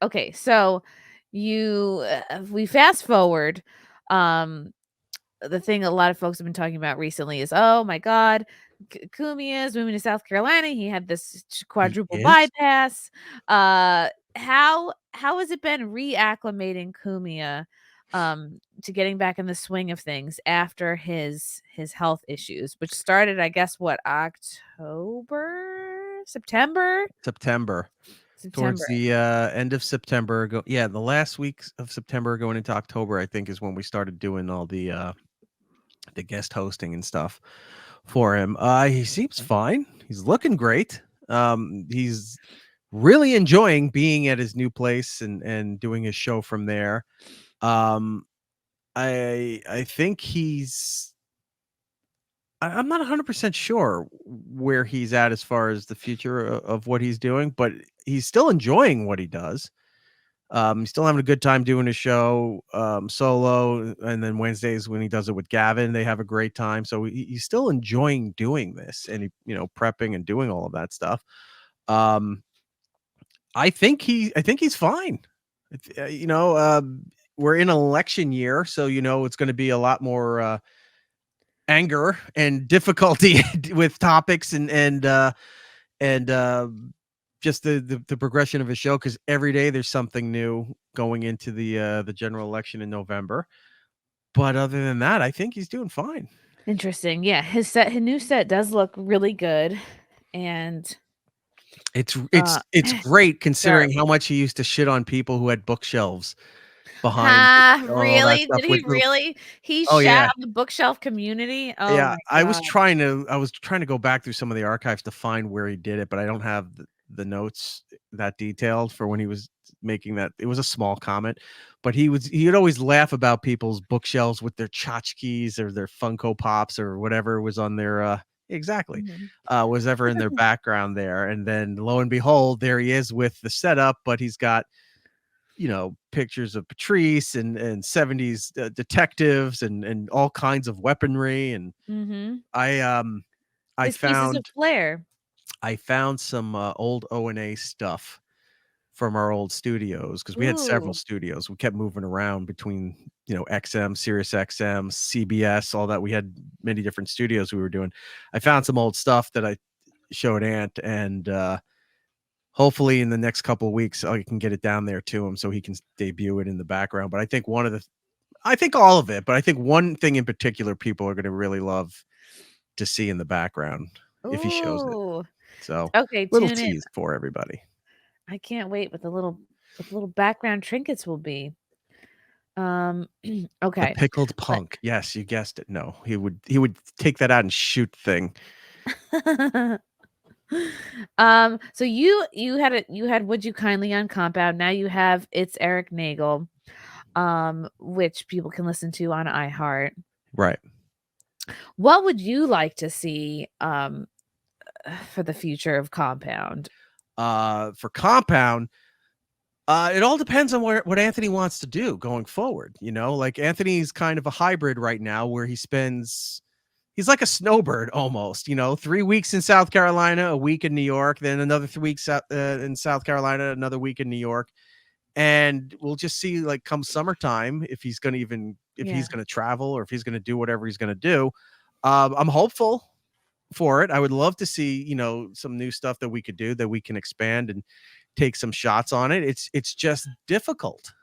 Okay, so we fast forward. Um, the thing a lot of folks have been talking about recently is, oh my God, Cumia is moving to South Carolina. He had this He quadruple is. bypass. How has it been reacclimating Cumia to getting back in the swing of things after his health issues, which started, I guess, what, September? September. Towards September. the end of September, the last week of September going into October, I think, is when we started doing all the guest hosting and stuff for him. He seems fine. He's looking great. He's really enjoying being at his new place and doing his show from there. Um, I think I'm not 100% sure where he's at as far as the future of what he's doing, but he's still enjoying what he does. He's still having a good time doing his show solo, and then Wednesdays when he does it with Gavin, they have a great time. So he's still enjoying doing this, and prepping and doing all of that stuff. Um, I think he's fine. We're in an election year, so it's going to be a lot more anger and difficulty with topics and just the progression of a show, because every day there's something new going into the general election in November. But other than that, I think he's doing fine. Interesting. Yeah, his new set does look really good, and It's uh, it's it's great sorry. considering how much he used to shit on people who had bookshelves behind on all that Really? stuff Did he with little. really? He Oh shat yeah. on the bookshelf community? Oh Yeah, my I was god. trying to go back through some of the archives to find where he did it, but I don't have the notes that detailed for when he was making that. It was a small comment, but he'd always laugh about people's bookshelves with their tchotchkes or their Funko Pops or whatever was on their exactly Mhm. was ever in their background there. And then lo and behold, there he is with the setup, but he's got pictures of Patrice and 70s detectives and all kinds of weaponry. And Mhm. I um I His pieces of found flair. I found some old O&A stuff from our old studios, because we had several Ooh. studios. We kept moving around between XM, Sirius XM, CBS, all that. We had many different studios we were doing. I found some old stuff that I showed Ant, and hopefully in the next couple of weeks I can get it down there to him so he can debut it in the background. But I think all of it, but I think one thing in particular people are going to really love to see in the background if he shows it. Ooh. So, Okay, little tune in. tease for everybody. I can't wait what the little background trinkets will be. Um, The okay. pickled But punk. Yes, you guessed it. No, he would take that out and shoot the thing. so you had Would You Kindly on Compound. Now you have It's Erik Nagel, which people can listen to on iHeart. Right. What would you like to see for the future of Compound? For Compound, it all depends on what Anthony wants to do going forward. Like Anthony's kind of a hybrid right now where he's like a snowbird almost, 3 weeks in South Carolina, a week in New York, then another 3 weeks in South Carolina, another week in New York. And we'll just see, like, come summertime, if he's going to Yeah. travel or if he's going to do whatever he's going to do. I'm hopeful for it. I would love to see, some new stuff that we could do, that we can expand and take some shots on it. It's just difficult.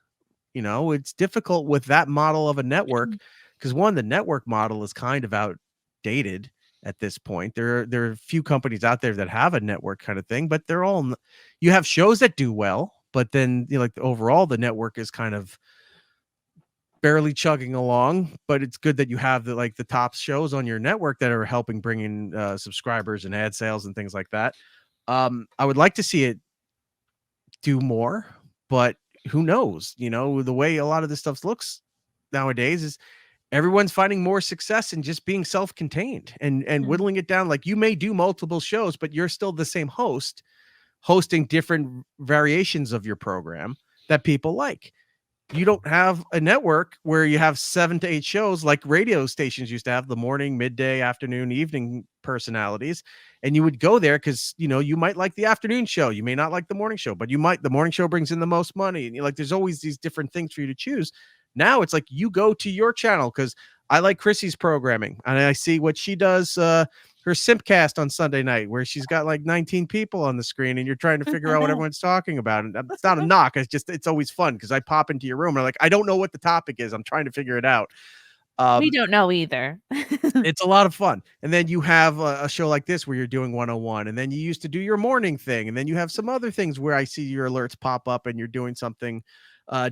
It's difficult with that model of a network, because one, the network model is kind of outdated at this point. There are a few companies out there that have a network kind of thing, but you have shows that do well, but then like overall the network is kind of barely chugging along. But it's good that you have the top shows on your network that are helping bring in subscribers and ad sales and things like that. I would like to see it do more, but who knows? The way a lot of this stuff looks nowadays is everyone's finding more success in just being self-contained and Mhm. whittling it down. Like, you may do multiple shows, but you're still the same host hosting different variations of your program that people like. you don't have a network where you have 7 to 8 shows like radio stations used to have, the morning, midday, afternoon, evening personalities. And you would go there because, you know, you might like the afternoon show. You may not like the morning show, but the morning show brings in the most money. And you're like, there's always these different things for you to choose. Now it's like you go to your channel because I like Chrissie's programming and I see what she does. Her Simpcast on Sunday night, where she's got like 19 people on the screen, and you're trying to figure out what everyone's talking about. And it's not a knock; it's always fun because I pop into your room and I'm like, I don't know what the topic is. I'm trying to figure it out. We don't know either. It's a lot of fun. And then you have a show like this where you're doing 101, and then you used to do your morning thing, and then you have some other things where I see your alerts pop up and you're doing something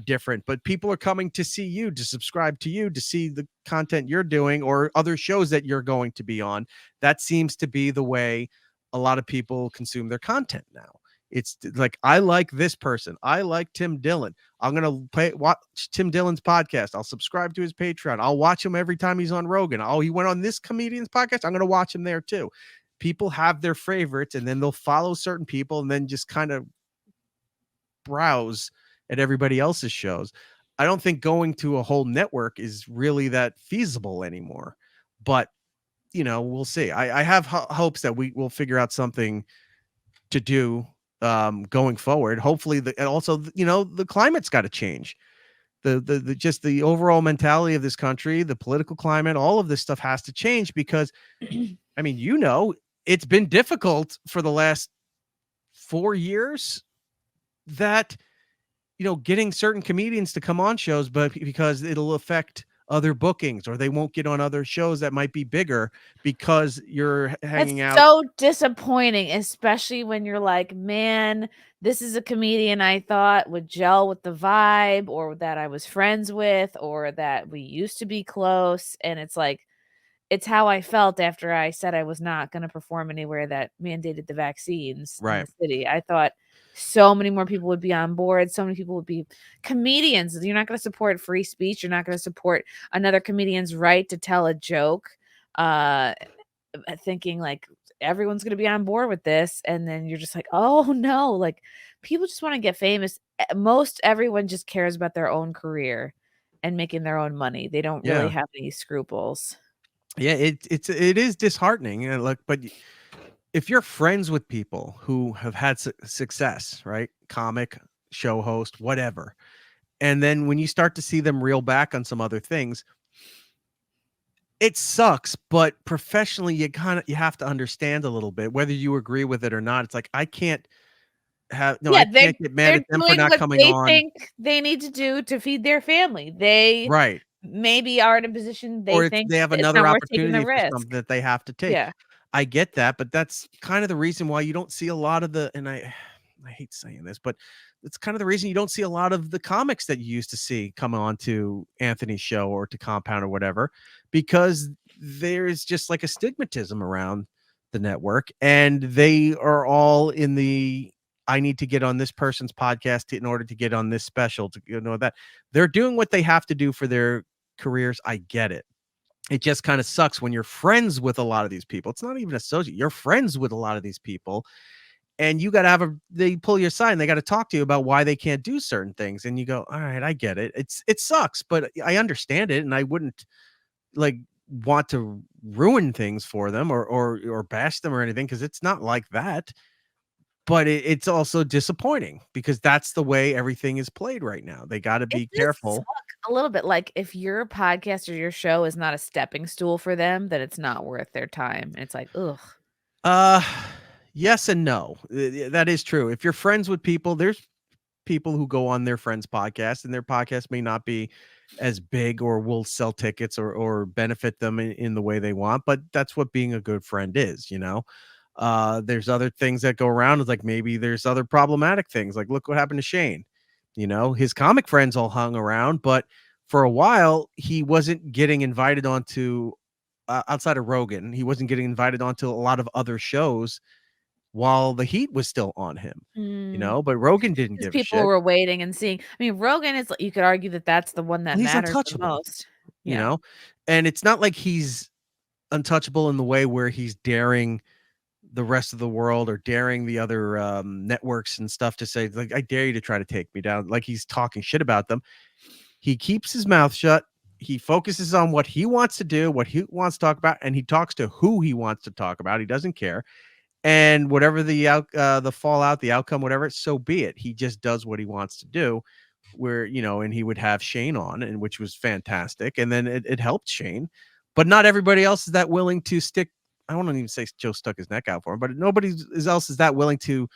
different. But people are coming to see you, to subscribe to you, to see the content you're doing or other shows that you're going to be on. That seems to be the way a lot of people consume their content now. It's like, I like this person. I like Tim Dillon. I'm going to watch Tim Dillon's podcast. I'll subscribe to his Patreon. I'll watch him every time he's on Rogan. Oh, he went on this comedian's podcast. I'm going to watch him there too. People have their favorites, and then they'll follow certain people and then just kind of browse at everybody else's shows. I don't think going to a whole network is really that feasible anymore, but you know, we'll see. I have hopes that we will figure out something to do going forward. Hopefully and also, you know, the climate's got to change. The just the overall mentality of this country, the political climate, all of this stuff has to change because I mean, you know, it's been difficult for the last 4 years that, you know, getting certain comedians to come on shows, but because it'll affect other bookings, or they won't get on other shows that might be bigger because you're hanging It's out. so disappointing, especially when you're like, man, this is a comedian I thought would gel with the vibe, or that I was friends with, or that we used to be close. And it's like, it's how I felt after I said I was not going to perform anywhere that mandated the vaccines in Right. the city. I thought so many more people would be on board. So many people would be comedians. You're not going to support free speech. You're not going to support another comedian's right to tell a joke. Thinking like everyone's going to be on board with this, and then you're just like, oh no, like people just want to get famous. Most everyone just cares about their own career and making their own money. They don't really Yeah. have any scruples. Yeah, it is disheartening. And look, but if you're friends with people who have had success, right? Comic, show host, whatever. And then when you start to see them reel back on some other things, it sucks, but professionally you have to understand a little bit whether you agree with it or not. It's like I can't Yeah, get mad they're at them for doing not what coming they on. think they need to do to feed their family. They Right. maybe are in a position they Or it's think they have it's another not worth taking the opportunity for something risk. that they have to take. Yeah. I get that, but that's kind of the reason why you don't see a lot of the, and I hate saying this, but it's kind of the reason you don't see a lot of the comics that you used to see come on to Anthony's show or to Compound or whatever, because there's just like a stigmatism around the network, and they are all in the, I need to get on this person's podcast in order to get on this special, to, you know, that they're doing what they have to do for their careers. I get it. It just kind of sucks when you're friends with a lot of these people. It's not even associate. You're friends with a lot of these people, and you got to they pull you aside and they got to talk to you about why they can't do certain things. And you go, all right, I get it. It sucks, but I understand it. And I wouldn't like want to ruin things for them or bash them or anything, because it's not like that. But it's also disappointing because that's the way everything is played right now. They got to It be does suck careful. a little bit, like, if your podcast or your show is not a stepping stool for them, then it's not worth their time. It's like, ugh. Uh, yes and no. That is true. If you're friends with people, there's people who go on their friends' podcast, and their podcast may not be as big or will sell tickets or benefit them in the way they want, but that's what being a good friend is, you know. There's other things that go around. It's like maybe there's other problematic things. Like look what happened to Shane. You know, his comic friends all hung around, but for a while he wasn't getting invited onto outside of Rogan. He wasn't getting invited onto a lot of other shows while the heat was still on him, you Mm, know, but Rogan didn't 'cause give a people shit. were waiting and seeing. I mean, Rogan is you could argue that that's the one that He's matters the untouchable, most. you Yeah. know, and it's not like he's untouchable in the way where he's daring the rest of the world or daring the other networks and stuff to say, like, I dare you to try to take me down. Like he's talking shit about them. He keeps his mouth shut. He focuses on what he wants to do, what he wants to talk about, and he talks to who he wants to talk about. He doesn't care. And whatever the fallout, the outcome, whatever, so be it. He just does what he wants to do. Where, and he would have Shane on, and which was fantastic. And then it helped Shane, but not everybody else is that willing to stick. I won't even say Joe stuck his neck out for him, but nobody else is that willing to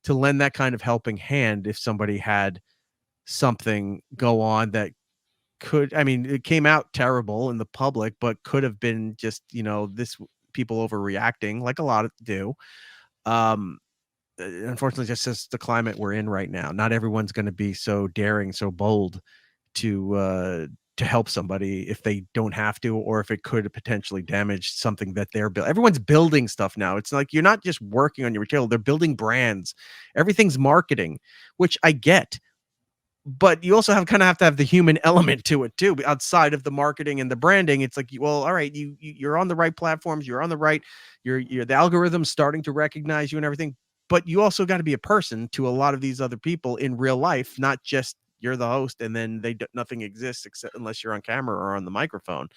lend that kind of helping hand if somebody had something go on that could, I mean, it came out terrible in the public, but could have been just, this people overreacting like a lot of do. Unfortunately, just as the climate we're in right now, not everyone's going to be so daring, so bold to help somebody if they don't have to, or if it could potentially damage something that they're building. Everyone's building stuff now. It's like you're not just working on your material; they're building brands. Everything's marketing, which I get, but you also have to have the human element to it too. Outside of the marketing and the branding, it's like, well, all right, you're on the right platforms, you're on the right, you're the algorithm's starting to recognize you and everything, but you also got to be a person to a lot of these other people in real life, not just you're the host and then nothing exists except unless you're on camera or on the microphone.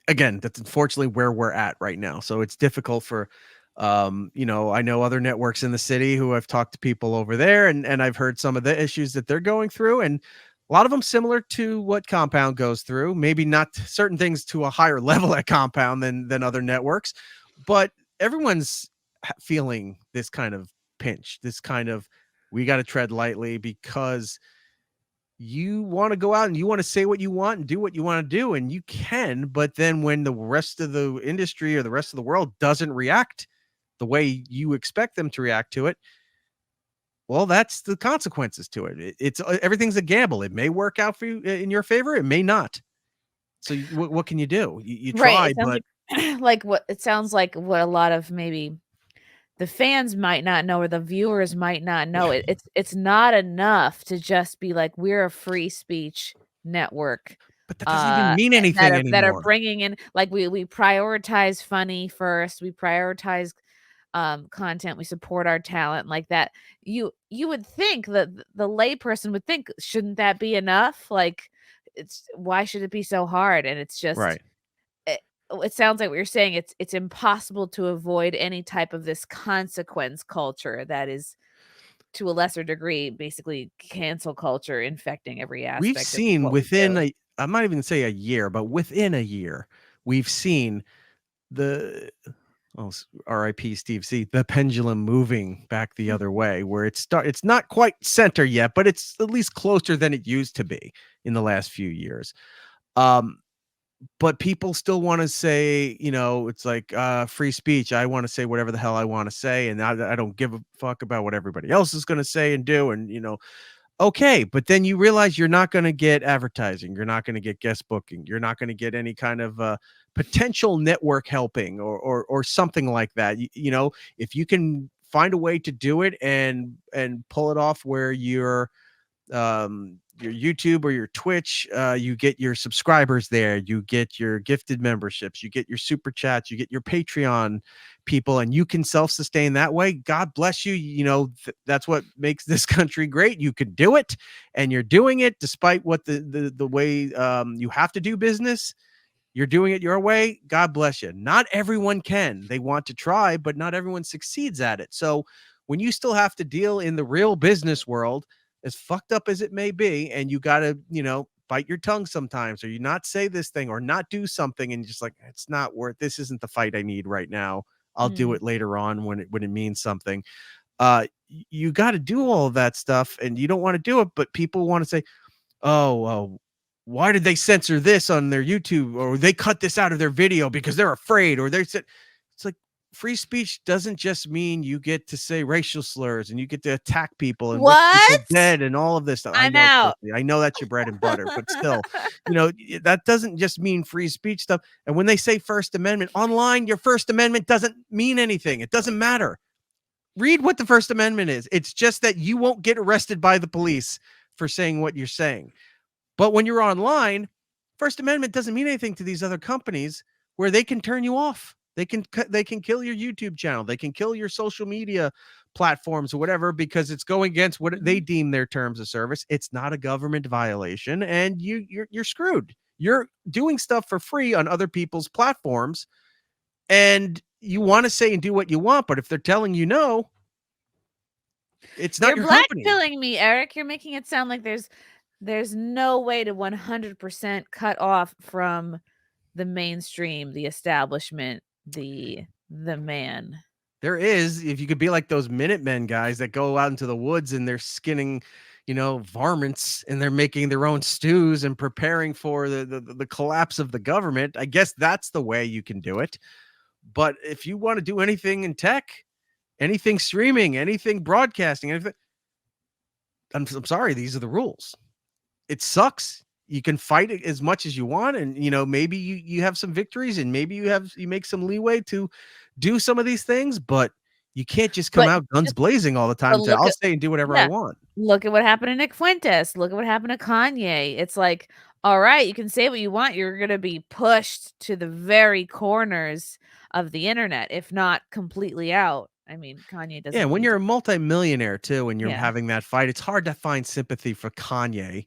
Again, that's unfortunately where we're at right now. So it's difficult for, I know other networks in the city who I've talked to people over there, and I've heard some of the issues that they're going through, and a lot of them similar to what Compound goes through. Maybe not certain things to a higher level at Compound than other networks, but everyone's feeling this kind of pinch, this kind of, we got to tread lightly, because you want to go out and you want to say what you want and do what you want to do, and you can, but then when the rest of the industry or the rest of the world doesn't react the way you expect them to react to it, well, that's the consequences to it. It's everything's a gamble. It may work out for you in your favor, it may not. So what can you do? You Right. try, It sounds but like what it sounds like what a lot of maybe the fans might not know, or the viewers might not know. It's not enough to just be like, we're a free speech network. but that doesn't even mean That anything are anymore. bringing in, like, we prioritize funny first. We prioritize content. We support our talent like that. You would think that the layperson would think, shouldn't that be enough? Like, why should it be so hard? And it's just, Right. it sounds like what you're saying, it's impossible to avoid any type of this consequence culture that is, to a lesser degree, basically cancel culture infecting every We've aspect of seen what we do. I'm not even say a year, but within a year, we've seen the RIP Steve C, the pendulum moving back the other way, where it's not quite center yet, but it's at least closer than it used to be in the last few years. But people still want to say, it's like free speech. I want to say whatever the hell I want to say, and I don't give a fuck about what everybody else is going to say and do. And okay, but then you realize you're not going to get advertising, you're not going to get guest booking, you're not going to get any kind of potential network helping or something like that. If you can find a way to do it and pull it off where your YouTube or your Twitch, you get your subscribers there, you get your gifted memberships, you get your super chats, you get your Patreon people, and you can self-sustain that way. God bless you. That's what makes this country great. You could do it, and you're doing it despite what the way you have to do business. You're doing it your way. God bless you. Not everyone can. They want to try, but not everyone succeeds at it. So when you still have to deal in the real business world, as fucked up as it may be, and you got to, bite your tongue sometimes, or you not say this thing or not do something, and you're just like, it's not worth, this isn't the fight I need right now. I'll do it later on when it means something. You got to do all of that stuff, and you don't want to do it, but people want to say, oh, well, why did they censor this on their YouTube, or they cut this out of their video because they're afraid, or it's like, free speech doesn't just mean you get to say racial slurs and you get to attack people and wish people What? dead and all of this stuff. I I'm know, out. Chrissie, I know that's your bread and butter, but still, that doesn't just mean free speech stuff. And when they say First Amendment online, your First Amendment doesn't mean anything. It doesn't matter. Read what the First Amendment is. It's just that you won't get arrested by the police for saying what you're saying. But when you're online, First Amendment doesn't mean anything to these other companies, where they can turn you off. They can kill your YouTube channel. They can kill your social media platforms or whatever because it's going against what they Mhm. deem their terms of service. It's not a government violation, and you're screwed. You're doing stuff for free on other people's platforms, and you want to say and do what you want, but if they're telling you no, it's not You're your black company. pilling me, Erik. You're making it sound like there's no way to 100% cut off from the mainstream, the establishment, the man. There is, if you could be like those Minutemen guys that go out into the woods and they're skinning, varmints and they're making their own stews and preparing for the collapse of the government. I guess that's the way you can do it. But if you want to do anything in tech, anything streaming, anything broadcasting, anything, I'm sorry, these are the rules. It sucks. You can fight it as much as you want, and maybe you have some victories, and maybe you make some leeway to do some of these things, but you can't just come But out guns just blazing all the time but and say, look I'll at say and do whatever I yeah. want. Look at what happened to Nick Fuentes. Look at what happened to Kanye. It's like, all right, you can say what you want. You're going to be pushed to the very corners of the internet, if not completely out. I mean, Kanye Yeah, doesn't when need you're to. a multimillionaire too, and you're Yeah. having that fight, it's hard to find sympathy for Kanye,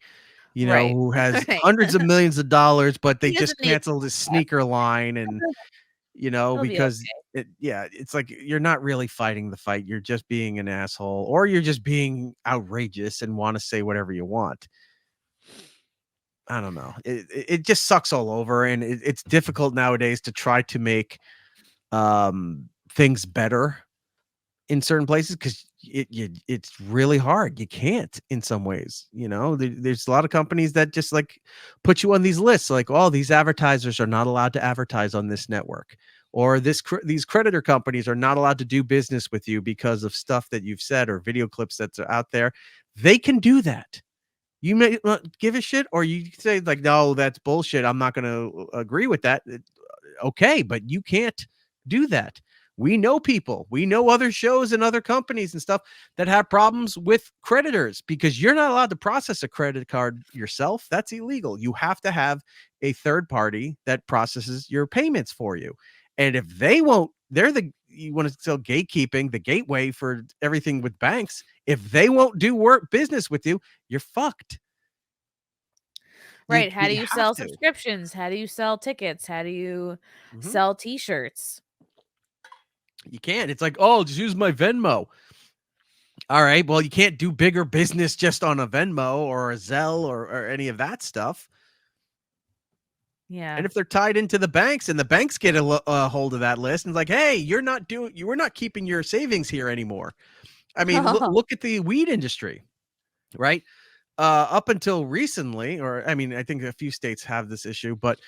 Right. who has Right. hundreds of millions of dollars, but they He just doesn't need canceled his that. sneaker line and He'll be because okay. it's like you're not really fighting the fight. You're just being an asshole, or you're just being outrageous and want to say whatever you want. I don't know. It just sucks all over, and it's difficult nowadays to try to make things better in certain places because it's really hard. You can't in some ways. There's a lot of companies that just like put you on these lists, like, oh, these advertisers are not allowed to advertise on this network, or these creditor companies are not allowed to do business with you because of stuff that you've said or video clips that's out there. They can do that. You may not give a shit, or you say like, no, that's bullshit. I'm not going to agree with that. Okay, but you can't do that. We know people, we know other shows and other companies and stuff that have problems with creditors because you're not allowed to process a credit card yourself. That's illegal. You have to have a third party that processes your payments for you. And if they won't, you want to sell gatekeeping, the gateway for everything with banks. If they won't do work business with you, you're fucked. You Right. How do you you have sell to. subscriptions? How do you sell tickets? How do you Mhm. sell t-shirts? You can't. It's like, oh, just use my Venmo. All right. Well, you can't do bigger business just on a Venmo or a Zelle or any of that stuff. Yeah. And if they're tied into the banks and the banks get a hold of that list and it's like, hey, you were not keeping your savings here anymore. I mean, look at the weed industry, right? Up until recently, or I mean, I think a few states have this issue, but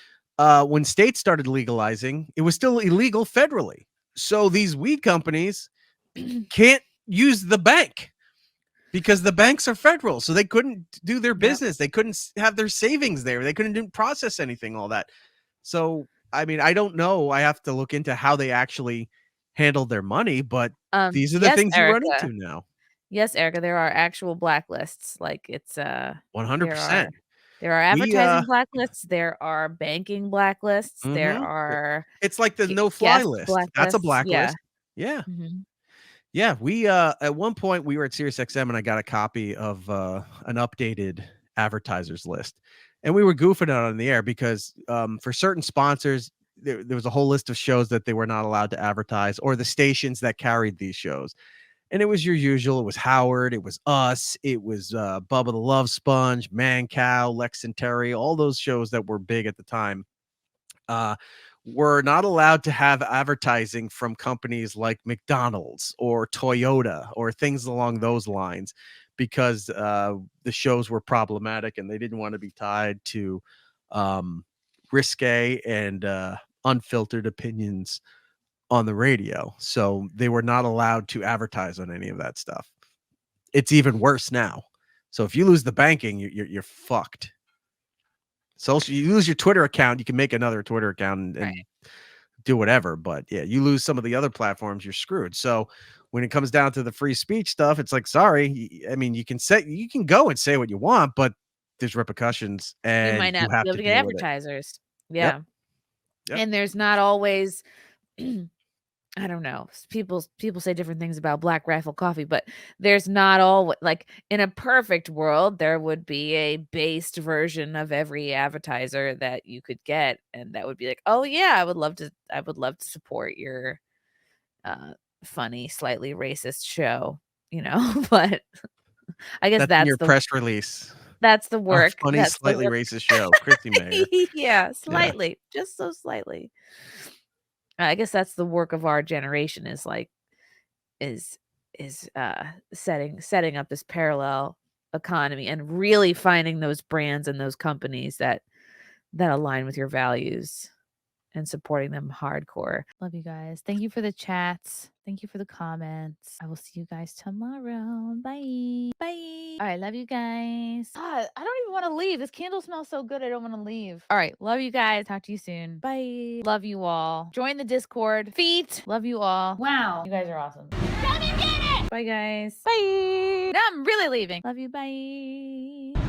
when states started legalizing, it was still illegal federally. So these weed companies can't use the bank because the banks are federal. So they couldn't do their Yep. business. They couldn't have their savings there. They couldn't process anything, all that. So, I mean, I don't know. I have to look into how they actually handled their money, but these are the Yes, things you run Erica. into now. Yes, Erica, there are actual blacklists. Like it's there are 100%. there are We advertising blacklists, there are banking blacklists, there mhm. are It's like the no-fly guest list. That's a blacklists. Yeah. blacklist. Yeah. Mhm. Yeah, we at one point we were at SiriusXM and I got a copy of an updated advertisers list. And we were goofing out on the air because for certain sponsors there was a whole list of shows that they were not allowed to advertise, or the stations that carried these shows. And it was your usual. It was Howard, it was us, it was Bubba the Love Sponge, Man Cow, Lex and Terry, all those shows that were big at the time. Uh, were not allowed to have advertising from companies like McDonald's or Toyota or things along those lines because the shows were problematic and they didn't want to be tied to um, risque and unfiltered opinions on the radio. So they were not allowed to advertise on any of that stuff. It's even worse now. So if you lose the banking, you're fucked. Social, you lose your Twitter account, you can make another Twitter account and Right. do whatever. But yeah, you lose some of the other platforms, you're screwed. So when it comes down to the free speech stuff, it's like, sorry. I mean, you can go and say what you want, but there's repercussions You and might you not have be able to to get deal with it. advertisers. Yep. Yeah. Yep. And there's not always I don't know. People say different things about Black Rifle coffee, but there's not all like in a perfect world there would be a based version of every advertiser that you could get, and that would be like, "Oh yeah, I would love to support your funny, slightly racist show," but I guess That's in your press release. that's the Our work. funny, That's the slightly work. racist show, Chrissie Mayr. Yeah, Yeah. slightly. Just so slightly. I guess that's the work of our generation is like is setting up this parallel economy and really finding those brands and those companies that align with your values and supporting them hardcore. Love you guys. Thank you for the chats. Thank you for the comments. I will see you guys tomorrow. Bye. Bye. All right. Love you guys. God, I don't even want to leave. This candle smells so good. I don't want to leave. All right. Love you guys. Talk to you soon. Bye. Love you all. Join the Discord. Feet. Love you all. Wow. You guys are awesome. Come and get it. Bye, guys. Bye. Now I'm really leaving. Love you. Bye.